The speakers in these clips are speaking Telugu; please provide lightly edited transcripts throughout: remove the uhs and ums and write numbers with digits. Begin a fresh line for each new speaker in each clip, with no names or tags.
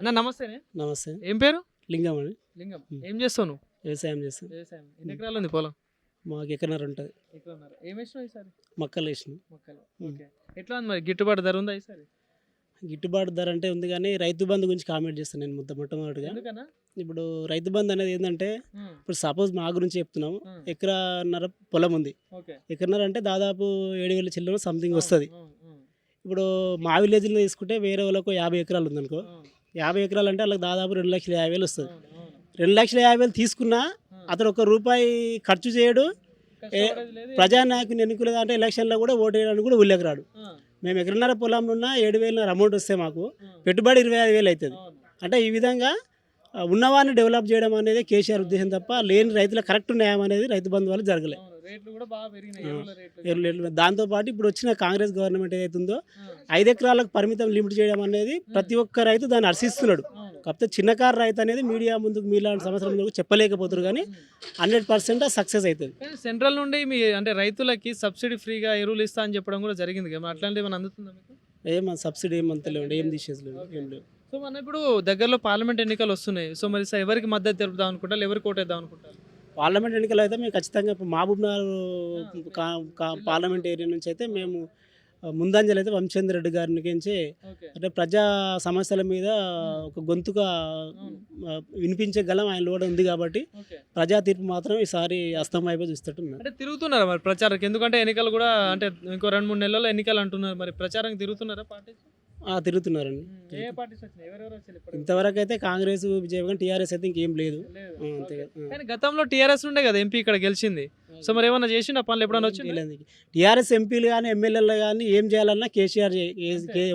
అన్న నమస్తే.
నమస్తే.
ఏం పేరు?
లింగం అండి.
లింగం.
హ్మ్.
ఏం చేస్తావు నువ్వు?
వ్యవసాయం చేస్తాం.
వ్యవసాయం. ఎన్ని ఎకరాలు ఉంది పొలం?
మాకు ఎకరన్నర ఉంటుంది.
ఎకరన్నర. ఏం వేసినావు ఈసారి?
మొక్కలు వేసినాం.
మొక్కలు.
హ్మ్.
ఓకే. ఎట్లా ఉంది మరి గిట్టుబాటు ధర ఉందా ఈసారి?
గిట్టుబాటు ధర అంటే ఉంది కానీ రైతు బంధు గురించి కామెంట్ చేస్తాను నేను మొట్టమొదటిగా.
ఎందుకన్నా?
ఇప్పుడు రైతు బంధు అనేది ఏంటంటే ఇప్పుడు సపోజ్ మా గురించి చెప్తున్నాము.
హ్మ్.
ఎకరన్నర పొలం ఉంది.
ఓకే.
ఎకరన్నర అంటే దాదాపు 7,000 చిల్లర సంథింగ్ వస్తుంది.
అవును, అవును,
ఇప్పుడు మా విలేజ్లో తీసుకుంటే వేరే వాళ్ళకు 50 ఎకరాలు ఉందనుకో.
అవును,
50 ఎకరాలు అంటే వాళ్ళకి దాదాపు 2,50,000 వస్తుంది.
అవును, అవును.
2,50,000 తీసుకున్నా అతను ₹1 ఖర్చు చేయడు.
కష్టపడేది లేదు.
ప్రజానాయకుని ఎన్నుకునేది అంటే ఎలక్షన్లో కూడా ఓటు వేయడానికి కూడా ఊళ్ళకి రాడు.
ఆ,
మేము ఎకరన్నర పొలంలో ఉన్న 7,000 అమౌంట్ వస్తే మాకు
ఆ,
పెట్టుబడి 25,000 అవుతుంది.
అవును,
అంటే ఈ విధంగా ఉన్నవాడిని డెవలప్ చేయడం అనేది కేసీఆర్ ఉద్దేశం తప్ప లేని రైతులకు కరెక్ట్ న్యాయం అనేది రైతు బంధు వల్ల జరగలేదు.
అవును. రేట్లు కూడా బాగా పెరిగినాయి.
ఆ.
ఎరువుల రేట్లు.
దాంతోపాటు ఇప్పుడు వచ్చిన కాంగ్రెస్ గవర్నమెంట్ ఏదైతుందో
ఆ,
5 ఎకరాలకు పరిమితం లిమిట్ చేయడం అనేది ప్రతి ఒక్క రైతు దాన్ని హర్షిస్తున్నాడు.
అవును.
కాకపోతే చిన్నకారు రైతు అనేది మీడియా ముందుకు మీలాంటి సంవత్సరం ముందుకు చెప్పలేకపోతారు కానీ 100% సక్సెస్ అవుతుంది.
కానీ సెంట్రల్ నుండి మీ అంటే రైతులకి సబ్సిడీ ఫ్రీగా ఎరువులు ఇస్తా అని చెప్పడం కూడా జరిగింది కదా. మరి అట్లాంటివి ఏమైనా అందుతుందా మీకు?
ఏం సబ్సిడీ ఏమంతలేండి, ఏం తీసేసలేదు, ఏం లేవు.
సో మన ఇప్పుడు దగ్గరలో పార్లమెంట్ ఎన్నికలు వస్తున్నాయి. సో మరి ఎవరికి మద్దతు తెలుపుదాం అనుకుంటారు, ఎవరికి ఓటేద్దాం అనుకుంటారు?
పార్లమెంట్ ఎన్నికలు అయితే మేము ఖచ్చితంగా ఇప్పుడు మహబూబ్నగర్ పార్లమెంట్ ఏరియా నుంచి అయితే మేము ముందంజలు అయితే వంశేంద్ర రెడ్డి గారి నుంచి
ఓకే.
అంటే ప్రజా సమస్యల మీద ఒక గొంతుగా వినిపించే గలం ఆయన కూడా ఉంది కాబట్టి
ఓకే.
ప్రజా తీర్పు మాత్రం ఈసారి అస్తం అయిపోయి చూస్తట్టున్నారు.
అంటే తిరుగుతున్నారా మరి ప్రచారానికి? ఎందుకంటే ఎన్నికలు కూడా అంటే ఇంకో 2-3 నెలల్లో ఎన్నికలు అంటున్నారు. మరి ప్రచారానికి తిరుగుతున్నారా పార్టీస్?
తిరుగుతున్నారండి.
ఏ పార్టీస్ వచ్చినాయి? ఎవరెవరు వచ్చారు ఇప్పుడు?
ఇంతవరకు అయితే కాంగ్రెస్ విజయ్ కానీ టీఆర్ఎస్ అయితే ఇంకేం లేదు.
లేదు.
అంతే
ఓకే.
కదా.
కానీ గతంలో టీఆర్ఎస్ ఉండే కదా ఎంపీ ఇక్కడ గెలిచింది. సో మరి ఏమన్నా చేసిండు ఆ పనులు ఎప్పుడన్నా వచ్చింది?
టీఆర్ఎస్ ఎంపీలు కానీ ఎమ్మెల్యేలు కానీ ఏం చేయాలన్నా KCR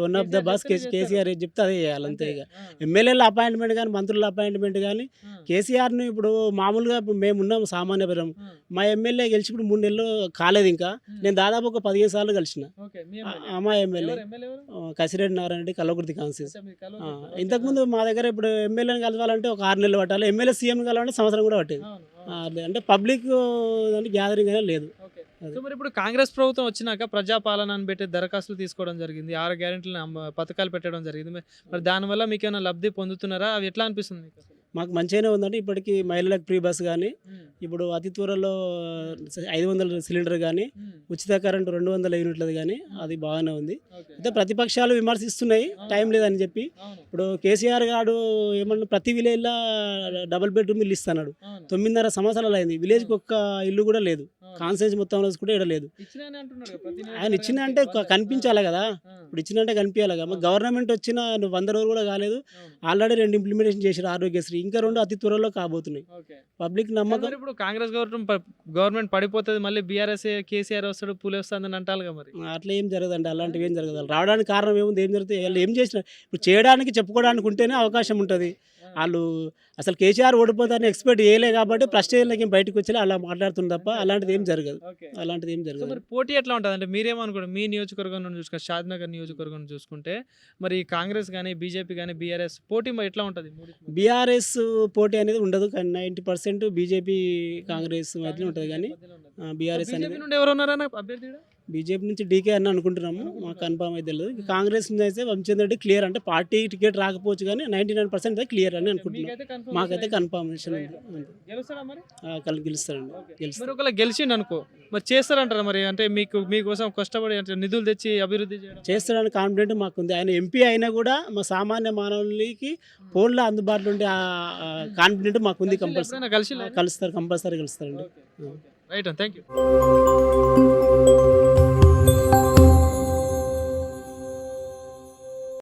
one of the boss KCR ఏది చెప్తే అదే చేయాలి అంతే. ఇక ఎమ్మెల్యేల అపాయింట్మెంట్ కానీ మంత్రుల అపాయింట్మెంట్ కానీ కేసీఆర్ని ఇప్పుడు మామూలుగా ఇప్పుడు మేము ఉన్నాం సామాన్య పరం. మా ఎమ్మెల్యే గెలిచి ఇప్పుడు 3 నెలలు కాలేదు. ఇంకా నేను దాదాపు ఒక 15 సార్లు కలిసిన
ఓకే. మీ
మా ఎమ్మెల్యే
ఎమ్మెల్యే ఎవరు?
కసిరెడ్డి నారాయణ రెడ్డి కల్లకుర్తి కాన్స్టిట్యూన్సీ.
అచ్చా, మీరు కలవలేదు.
ఇంతకుముందు మా దగ్గర ఇప్పుడు ఎమ్మెల్యేని కలవాలంటే ఒక 6 నెలలు పట్టాలి, ఎమ్మెల్యే సీఎం కలవాలంటే సంవత్సరం కూడా పట్టేది.
అవును, అవును.
అంటే పబ్లిక్ అంటే గ్యాదరింగ్ అనేది లేదు.
ఓకే.
అది.
సో మరి ఇప్పుడు కాంగ్రెస్ ప్రభుత్వం వచ్చినాక ప్రజాపాలన అని పెట్టి దరఖాస్తులు తీసుకోవడం జరిగింది. 6 గ్యారెంటీలు పథకాలు పెట్టడం జరిగింది. మరి దానివల్ల మీకు ఏమైనా లబ్ధి పొందుతున్నారా? అవి ఎట్లా అనిపిస్తుంది మీకు అసలు?
మాకు మంచిగానే ఉందంటే ఇప్పటికీ మహిళలకు ఫ్రీ బస్ కానీ ఇప్పుడు అతి త్వరలో 500 సిలిండర్ కానీ ఉచిత కరెంటు 200 యూనిట్లది కానీ అది బాగానే ఉంది.
ఓకే.
అయితే ప్రతిపక్షాలు విమర్శిస్తున్నాయి టైం లేదని చెప్పి.
అవును,
ఇప్పుడు కేసీఆర్ గారు ఏమన్నా ప్రతి విలేజ్లో డబుల్ బెడ్రూమ్ ఇల్లు ఇస్తున్నాడు.
అవును.
9.5 సంవత్సరాలు అయింది, విలేజ్కి ఒక్క ఇల్లు కూడా లేదు.
అవును.
కాన్స్టిట్యూన్సీ మొత్తంలో కూడా ఇక్కడ లేదు.
ఇచ్చినాయని అంటున్నాడు కదా ప్రతి
ఆయన ఇచ్చిన అంటే కనిపించాలి కదా.
ఆ,
ఇప్పుడు ఇచ్చినంటే కనిపించాలి కదా. గవర్నమెంట్ వచ్చిన 100 రోజులు కూడా కాలేదు,
అవును.
ఆల్రెడీ 2 ఇంప్లిమెంటేషన్ చేశారు ఆరోగ్యశ్రీ, ఇంకా 2 అతి త్వరలో కాబోతున్నాయి.
ఓకే.
పబ్లిక్
కానీ
నమ్మకం.
మరి ఇప్పుడు కాంగ్రెస్ గవర్నమెంట్ పడిపోతుంది, మళ్ళీ బీఆర్ఎస్ కేసీఆర్ వస్తాడు, పూలే వస్తుందని అంటారుగా మరి.
అట్లా ఏం జరగదండి, అలాంటివి ఏం జరగదు. రావడానికి కారణం ఏముంది, ఏం జరుగుతుంది, వాళ్ళు ఏం చేసిన ఇప్పుడు చేయడానికి చెప్పుకోవడానికి ఉంటేనే అవకాశం ఉంటుంది. వాళ్ళు అసలు కేసీఆర్ ఓడిపోతారని ఎక్స్పెక్ట్ చేయలే కాబట్టి ప్రెస్టేజ్లకి బయటకు వచ్చి అలా మాట్లాడుతుంది తప్ప అలాంటిది ఏం జరగదు.
ఓకే.
అలాంటిది ఏం
సో
జరగదు.
మరి పోటీ ఎట్లా ఉంటుంది అంటే మీరేమనుకోండి, మీ నియోజకవర్గం నుండి చూసుకుంటే షాద్నగర్ నియోజకవర్గం నుండి చూసుకుంటే మరి కాంగ్రెస్ కానీ బీజేపీ కానీ బీఆర్ఎస్ పోటీ మరి ఎట్లా ఉంటుంది?
బీఆర్ఎస్ పోటీ అనేది ఉండదు కానీ 90% బీజేపీ కాంగ్రెస్ మధ్యలో ఉంటుంది కానీ బీఆర్ఎస్ అనేది
బీజేపీ నుండి ఎవరు ఉన్నారన్న అభ్యర్థి?
బీజేపీ నుంచి డీకే అని అనుకుంటున్నాము, మాకు కన్ఫామ్ అయితే తెలియదు. కాంగ్రెస్ నుంచి అయితే వంశేంద్ర రెడ్డి క్లియర్, అంటే పార్టీ టికెట్ రాకపోవచ్చు కానీ 99% అయితే క్లియర్ అని అనుకుంటున్నాం. మాకైతే కన్ఫర్మేషన్ ఉంది.
గెలుస్తాడా మరి?
గెలుస్తారండి, గెలుస్తారు.
మరి ఒకవేళ గెలిచిండు అనుకో మరి చేస్తారంటారా మరి? అంటే మీకోసం కష్టపడి అంటే నిధులు తెచ్చి అభివృద్ధి చేయడం
చేస్తాడని కాన్ఫిడెంట్ మాకు ఉంది. ఆయన ఎంపీ అయినా కూడా మా సామాన్య మానవులకి ఫోన్లో అందుబాటులో ఉండే కాన్ఫిడెంట్ మాకు ఉంది. కంపల్సరీ
కలిసి
కలుస్తారు, కంపల్సరీ కలుస్తారండి.
Right, thank you.